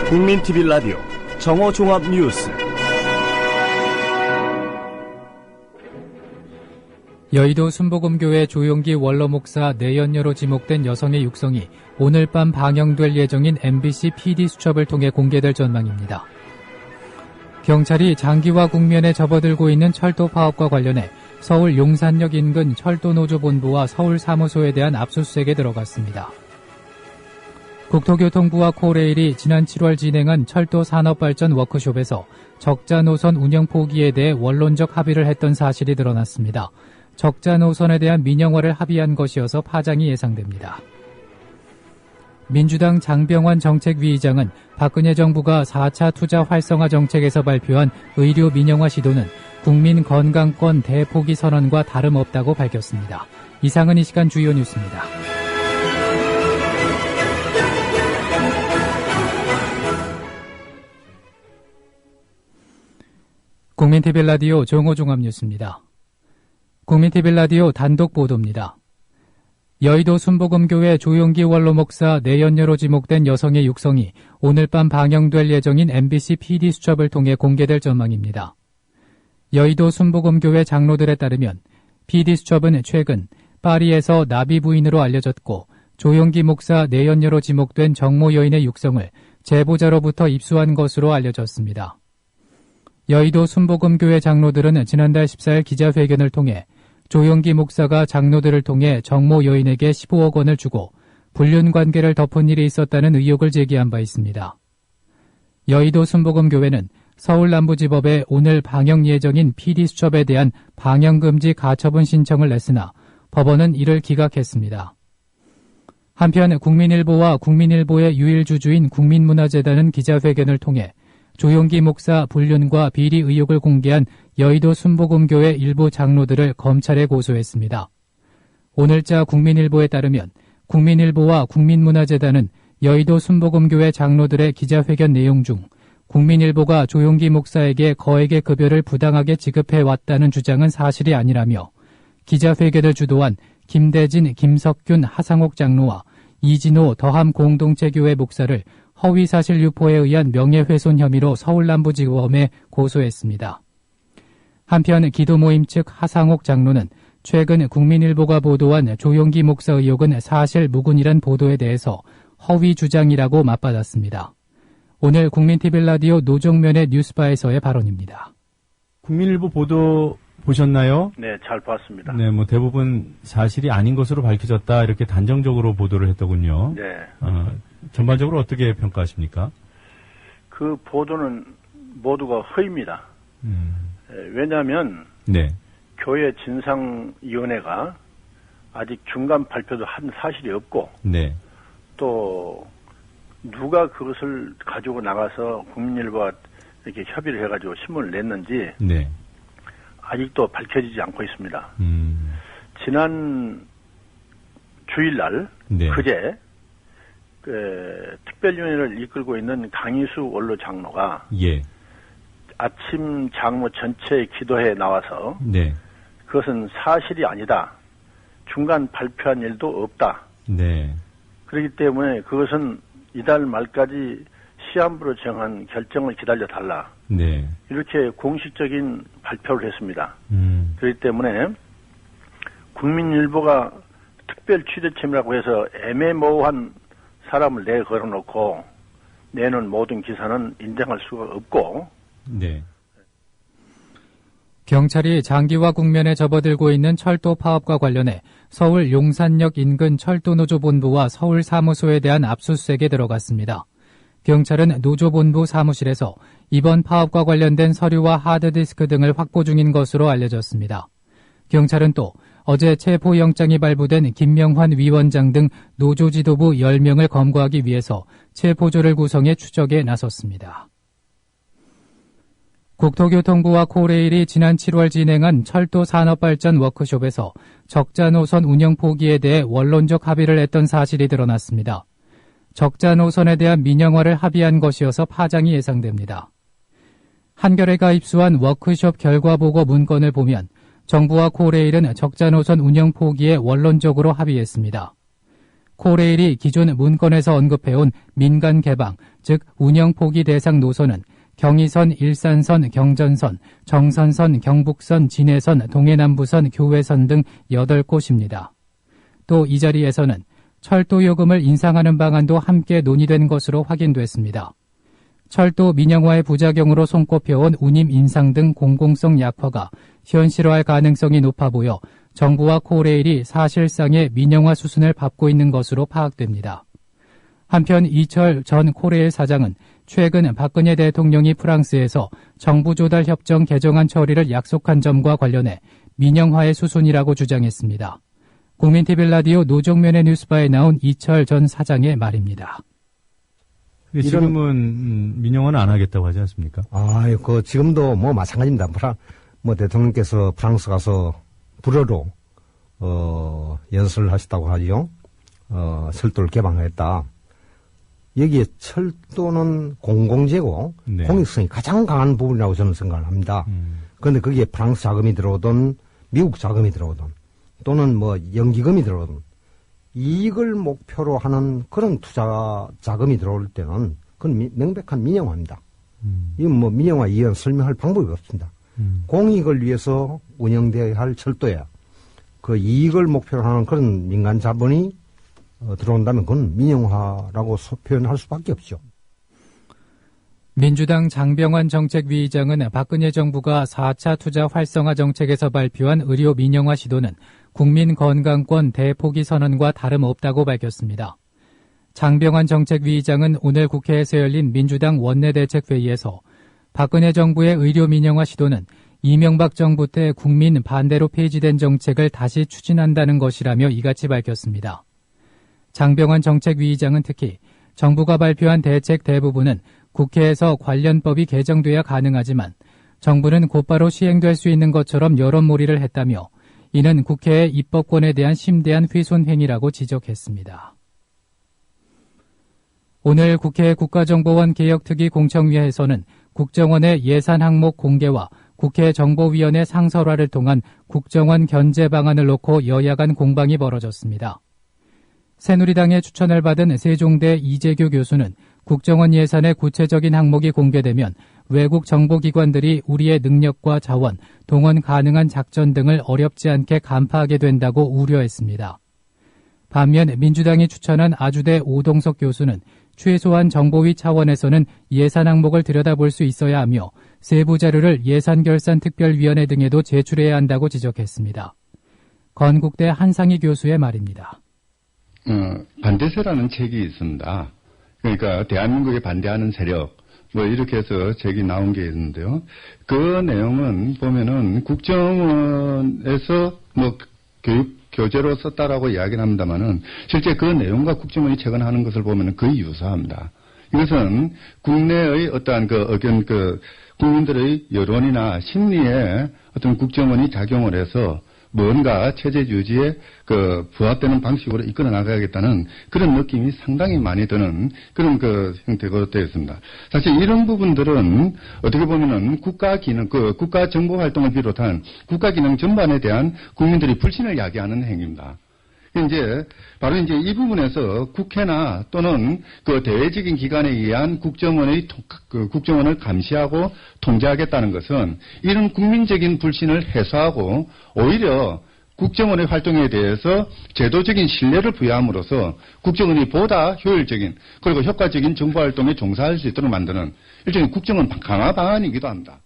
국민TV 라디오 정오종합뉴스. 여의도 순복음교회 조용기 원로 목사 내연녀로 지목된 여성의 육성이 오늘 밤 방영될 예정인 MBC PD수첩을 통해 공개될 전망입니다. 경찰이 장기화 국면에 접어들고 있는 철도 파업과 관련해 서울 용산역 인근 철도노조본부와 서울사무소에 대한 압수수색에 들어갔습니다. 국토교통부와 코레일이 지난 7월 진행한 철도 산업발전 워크숍에서 적자 노선 운영 포기에 대해 원론적 합의를 했던 사실이 드러났습니다. 적자 노선에 대한 민영화를 합의한 것이어서 파장이 예상됩니다. 민주당 장병환 정책위의장은 박근혜 정부가 4차 투자 활성화 정책에서 발표한 의료 민영화 시도는 국민 건강권 대포기 선언과 다름없다고 밝혔습니다. 이상은 이 시간 주요 뉴스입니다. 국민TV 라디오 정오종합뉴스입니다. 국민TV 라디오 단독 보도입니다. 여의도 순복음교회 조용기 원로 목사 내연녀로 지목된 여성의 육성이 오늘 밤 방영될 예정인 MBC PD수첩을 통해 공개될 전망입니다. 여의도 순복음교회 장로들에 따르면 PD수첩은 최근 파리에서 나비 부인으로 알려졌고 조용기 목사 내연녀로 지목된 정모 여인의 육성을 제보자로부터 입수한 것으로 알려졌습니다. 여의도 순복음교회 장로들은 지난달 14일 기자회견을 통해 조용기 목사가 장로들을 통해 정모 여인에게 15억 원을 주고 불륜관계를 덮은 일이 있었다는 의혹을 제기한 바 있습니다. 여의도 순복음교회는 서울 남부지법에 오늘 방영 예정인 PD수첩에 대한 방영금지 가처분 신청을 냈으나 법원은 이를 기각했습니다. 한편 국민일보와 국민일보의 유일주주인 국민문화재단은 기자회견을 통해 조용기 목사 불륜과 비리 의혹을 공개한 여의도 순복음교회 일부 장로들을 검찰에 고소했습니다. 오늘자 국민일보에 따르면 국민일보와 국민문화재단은 여의도 순복음교회 장로들의 기자회견 내용 중 국민일보가 조용기 목사에게 거액의 급여를 부당하게 지급해왔다는 주장은 사실이 아니라며 기자회견을 주도한 김대진, 김석균, 하상옥 장로와 이진호 더함 공동체교회 목사를 허위사실 유포에 의한 명예훼손 혐의로 서울남부지검에 고소했습니다. 한편 기도모임 측 하상옥 장로는 최근 국민일보가 보도한 조용기 목사 의혹은 사실 무근이란 보도에 대해서 허위 주장이라고 맞받았습니다. 오늘 국민TV 라디오 노종면의 뉴스바에서의 발언입니다. 국민일보 보도 보셨나요? 네, 잘 봤습니다. 네, 대부분 사실이 아닌 것으로 밝혀졌다 이렇게 단정적으로 보도를 했더군요. 네. 전반적으로 어떻게 평가하십니까? 그 보도는 모두가 허위입니다. 왜냐하면 네. 교회 진상위원회가 아직 중간 발표도 한 사실이 없고 네. 또 누가 그것을 가지고 나가서 국민일보와 이렇게 협의를 해가지고 신문을 냈는지 네. 아직도 밝혀지지 않고 있습니다. 지난 주일날 네. 그제 특별위원회를 이끌고 있는 강희수 원로 장로가 예. 아침 장로 전체 기도회에 나와서 네. 그것은 사실이 아니다. 중간 발표한 일도 없다. 네. 그렇기 때문에 그것은 이달 말까지 시한부로 정한 결정을 기다려달라. 네. 이렇게 공식적인 발표를 했습니다. 그렇기 때문에 국민일보가 특별 취재팀이라고 해서 애매모호한 사람을 내걸어놓고 내는 모든 기사는 인정할 수가 없고. 네. 경찰이 장기화 국면에 접어들고 있는 철도 파업과 관련해 서울 용산역 인근 철도노조본부와 서울사무소에 대한 압수수색에 들어갔습니다. 경찰은 노조본부 사무실에서 이번 파업과 관련된 서류와 하드디스크 등을 확보 중인 것으로 알려졌습니다. 경찰은 또 어제 체포영장이 발부된 김명환 위원장 등 노조 지도부 10명을 검거하기 위해서 체포조를 구성해 추적에 나섰습니다. 국토교통부와 코레일이 지난 7월 진행한 철도 산업발전 워크숍에서 적자 노선 운영 포기에 대해 원론적 합의를 했던 사실이 드러났습니다. 적자 노선에 대한 민영화를 합의한 것이어서 파장이 예상됩니다. 한겨레가 입수한 워크숍 결과보고 문건을 보면 정부와 코레일은 적자 노선 운영 포기에 원론적으로 합의했습니다. 코레일이 기존 문건에서 언급해온 민간 개방, 즉 운영 포기 대상 노선은 경의선, 일산선, 경전선, 정선선, 경북선, 진해선, 동해남부선, 교외선 등 8곳입니다. 또 이 자리에서는 철도 요금을 인상하는 방안도 함께 논의된 것으로 확인됐습니다. 철도 민영화의 부작용으로 손꼽혀온 운임 인상 등 공공성 약화가 현실화할 가능성이 높아 보여 정부와 코레일이 사실상의 민영화 수순을 밟고 있는 것으로 파악됩니다. 한편 이철 전 코레일 사장은 최근 박근혜 대통령이 프랑스에서 정부 조달 협정 개정안 처리를 약속한 점과 관련해 민영화의 수순이라고 주장했습니다. 국민TV 라디오 노종면의 뉴스바에 나온 이철 전 사장의 말입니다. 지금은 민영화는 안 하겠다고 하지 않습니까? 지금도 뭐 마찬가지입니다. 대통령께서 프랑스 가서 불어로, 연설을 하셨다고 하죠. 철도를 개방하겠다. 여기에 철도는 공공재고, 네. 공익성이 가장 강한 부분이라고 저는 생각을 합니다. 그런데 거기에 프랑스 자금이 들어오든, 미국 자금이 들어오든, 또는 연기금이 들어오든, 이익을 목표로 하는 그런 투자 자금이 들어올 때는, 그건 명백한 민영화입니다. 이건 민영화 이해는 설명할 방법이 없습니다. 공익을 위해서 운영되어야 할 철도야. 그 이익을 목표로 하는 그런 민간 자본이 들어온다면 그건 민영화라고 표현할 수밖에 없죠. 민주당 장병환 정책위의장은 박근혜 정부가 4차 투자 활성화 정책에서 발표한 의료 민영화 시도는 국민건강권 대포기 선언과 다름없다고 밝혔습니다. 장병환 정책위의장은 오늘 국회에서 열린 민주당 원내대책회의에서 박근혜 정부의 의료 민영화 시도는 이명박 정부 때 국민 반대로 폐지된 정책을 다시 추진한다는 것이라며 이같이 밝혔습니다. 장병환 정책위의장은 특히 정부가 발표한 대책 대부분은 국회에서 관련법이 개정돼야 가능하지만 정부는 곧바로 시행될 수 있는 것처럼 여론몰이를 했다며 이는 국회의 입법권에 대한 심대한 훼손 행위라고 지적했습니다. 오늘 국회 국가정보원 개혁특위 공청회에서는 국정원의 예산 항목 공개와 국회 정보위원회 상설화를 통한 국정원 견제 방안을 놓고 여야 간 공방이 벌어졌습니다. 새누리당의 추천을 받은 세종대 이재규 교수는 국정원 예산의 구체적인 항목이 공개되면 외국 정보기관들이 우리의 능력과 자원, 동원 가능한 작전 등을 어렵지 않게 간파하게 된다고 우려했습니다. 반면 민주당이 추천한 아주대 오동석 교수는 최소한 정보위 차원에서는 예산 항목을 들여다볼 수 있어야 하며 세부 자료를 예산결산특별위원회 등에도 제출해야 한다고 지적했습니다. 건국대 한상희 교수의 말입니다. 반대세라는 책이 있습니다. 그러니까 대한민국에 반대하는 세력 이렇게 해서 책이 나온 게 있는데요. 그 내용은 보면은 국정원에서 교재로 썼다라고 이야기를 합니다만은 실제 그 내용과 국정원이 최근 하는 것을 보면은 거의 유사합니다. 이것은 국내의 어떠한 의견, 국민들의 여론이나 심리에 어떤 국정원이 작용을 해서 뭔가 체제 유지에 부합되는 방식으로 이끌어 나가야겠다는 그런 느낌이 상당히 많이 드는 그런 형태가 되어 있습니다. 사실 이런 부분들은 어떻게 보면은 국가 기능, 국가 정보 활동을 비롯한 국가 기능 전반에 대한 국민들이 불신을 야기하는 행위입니다. 바로 이 부분에서 국회나 또는 대외적인 기관에 의한 국정원을 감시하고 통제하겠다는 것은 이런 국민적인 불신을 해소하고 오히려 국정원의 활동에 대해서 제도적인 신뢰를 부여함으로써 국정원이 보다 효율적인 그리고 효과적인 정보 활동에 종사할 수 있도록 만드는 일종의 국정원 강화 방안이기도 합니다.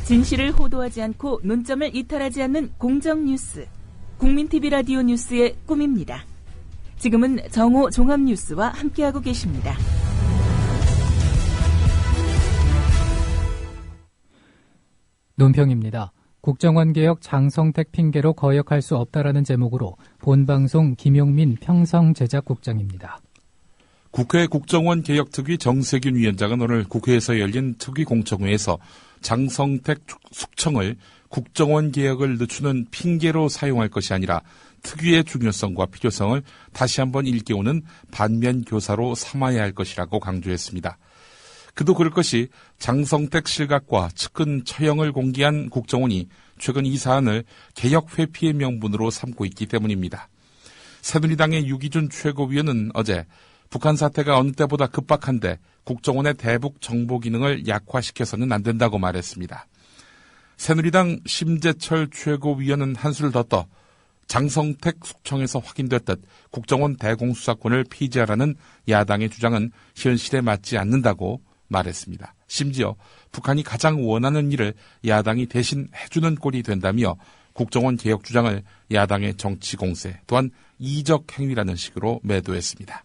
진실을 호도하지 않고 논점을 이탈하지 않는 공정뉴스. 국민TV 라디오 뉴스의 꿈입니다. 지금은 정오 종합뉴스와 함께하고 계십니다. 논평입니다. 국정원 개혁 장성택 핑계로 거역할 수 없다라는 제목으로 본방송 김용민 평성제작국장입니다. 국회 국정원 개혁특위 정세균 위원장은 오늘 국회에서 열린 특위 공청회에서 장성택 숙청을 국정원 개혁을 늦추는 핑계로 사용할 것이 아니라 특위의 중요성과 필요성을 다시 한번 일깨우는 반면 교사로 삼아야 할 것이라고 강조했습니다. 그도 그럴 것이 장성택 실각과 측근 처형을 공개한 국정원이 최근 이 사안을 개혁 회피의 명분으로 삼고 있기 때문입니다. 새누리당의 유기준 최고위원은 어제 북한 사태가 어느 때보다 급박한데 국정원의 대북 정보 기능을 약화시켜서는 안 된다고 말했습니다. 새누리당 심재철 최고위원은 한수를 더 떠 장성택 숙청에서 확인됐듯 국정원 대공수사권을 폐지하라는 야당의 주장은 현실에 맞지 않는다고 말했습니다. 심지어 북한이 가장 원하는 일을 야당이 대신 해주는 꼴이 된다며 국정원 개혁 주장을 야당의 정치 공세 또한 이적 행위라는 식으로 매도했습니다.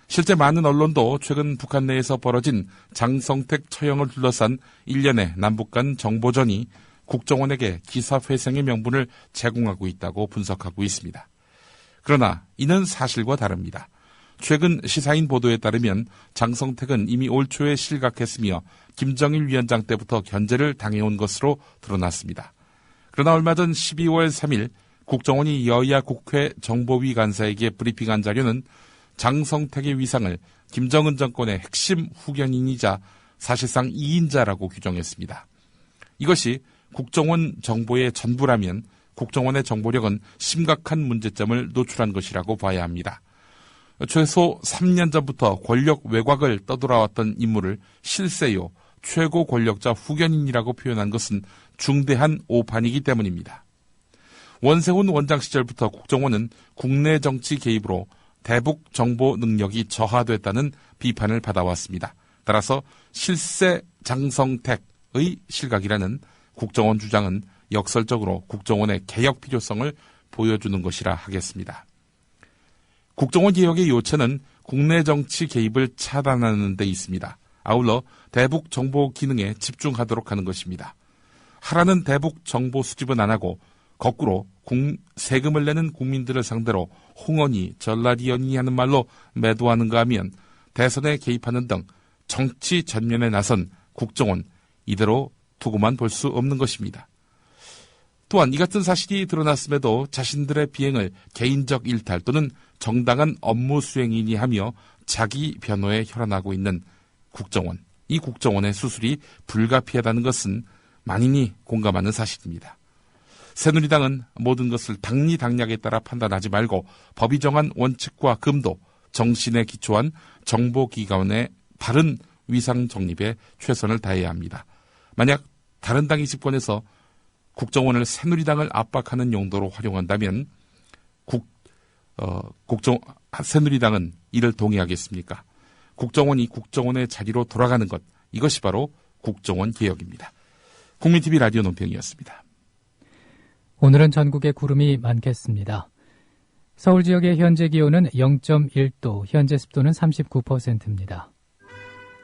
실제 많은 언론도 최근 북한 내에서 벌어진 장성택 처형을 둘러싼 일련의 남북 간 정보전이 국정원에게 기사회생의 명분을 제공하고 있다고 분석하고 있습니다. 그러나 이는 사실과 다릅니다. 최근 시사인 보도에 따르면 장성택은 이미 올 초에 실각했으며 김정일 위원장 때부터 견제를 당해온 것으로 드러났습니다. 그러나 얼마 전 12월 3일 국정원이 여야 국회 정보위 간사에게 브리핑한 자료는 장성택의 위상을 김정은 정권의 핵심 후견인이자 사실상 2인자라고 규정했습니다. 이것이 국정원 정보의 전부라면 국정원의 정보력은 심각한 문제점을 노출한 것이라고 봐야 합니다. 최소 3년 전부터 권력 외곽을 떠돌아왔던 인물을 실세요, 최고 권력자 후견인이라고 표현한 것은 중대한 오판이기 때문입니다. 원세훈 원장 시절부터 국정원은 국내 정치 개입으로 대북 정보 능력이 저하됐다는 비판을 받아왔습니다. 따라서 실세 장성택의 실각이라는 국정원 주장은 역설적으로 국정원의 개혁 필요성을 보여주는 것이라 하겠습니다. 국정원 개혁의 요체는 국내 정치 개입을 차단하는 데 있습니다. 아울러 대북 정보 기능에 집중하도록 하는 것입니다. 하라는 대북 정보 수집은 안 하고 거꾸로 세금을 내는 국민들을 상대로 홍언이 전라리언이 하는 말로 매도하는가 하면 대선에 개입하는 등 정치 전면에 나선 국정원 이대로 두고만 볼 수 없는 것입니다. 또한 이 같은 사실이 드러났음에도 자신들의 비행을 개인적 일탈 또는 정당한 업무 수행이니 하며 자기 변호에 혈안하고 있는 국정원, 이 국정원의 수술이 불가피하다는 것은 만인이 공감하는 사실입니다. 새누리당은 모든 것을 당리당략에 따라 판단하지 말고 법이 정한 원칙과 금도, 정신에 기초한 정보기관의 바른 위상 정립에 최선을 다해야 합니다. 만약 다른 당이 집권해서 국정원을 새누리당을 압박하는 용도로 활용한다면 새누리당은 이를 동의하겠습니까? 국정원이 국정원의 자리로 돌아가는 것, 이것이 바로 국정원 개혁입니다. 국민TV 라디오 논평이었습니다. 오늘은 전국에 구름이 많겠습니다. 서울 지역의 현재 기온은 0.1도, 현재 습도는 39%입니다.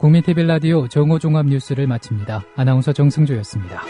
국민TV 라디오 정오종합 뉴스를 마칩니다. 아나운서 정승조였습니다.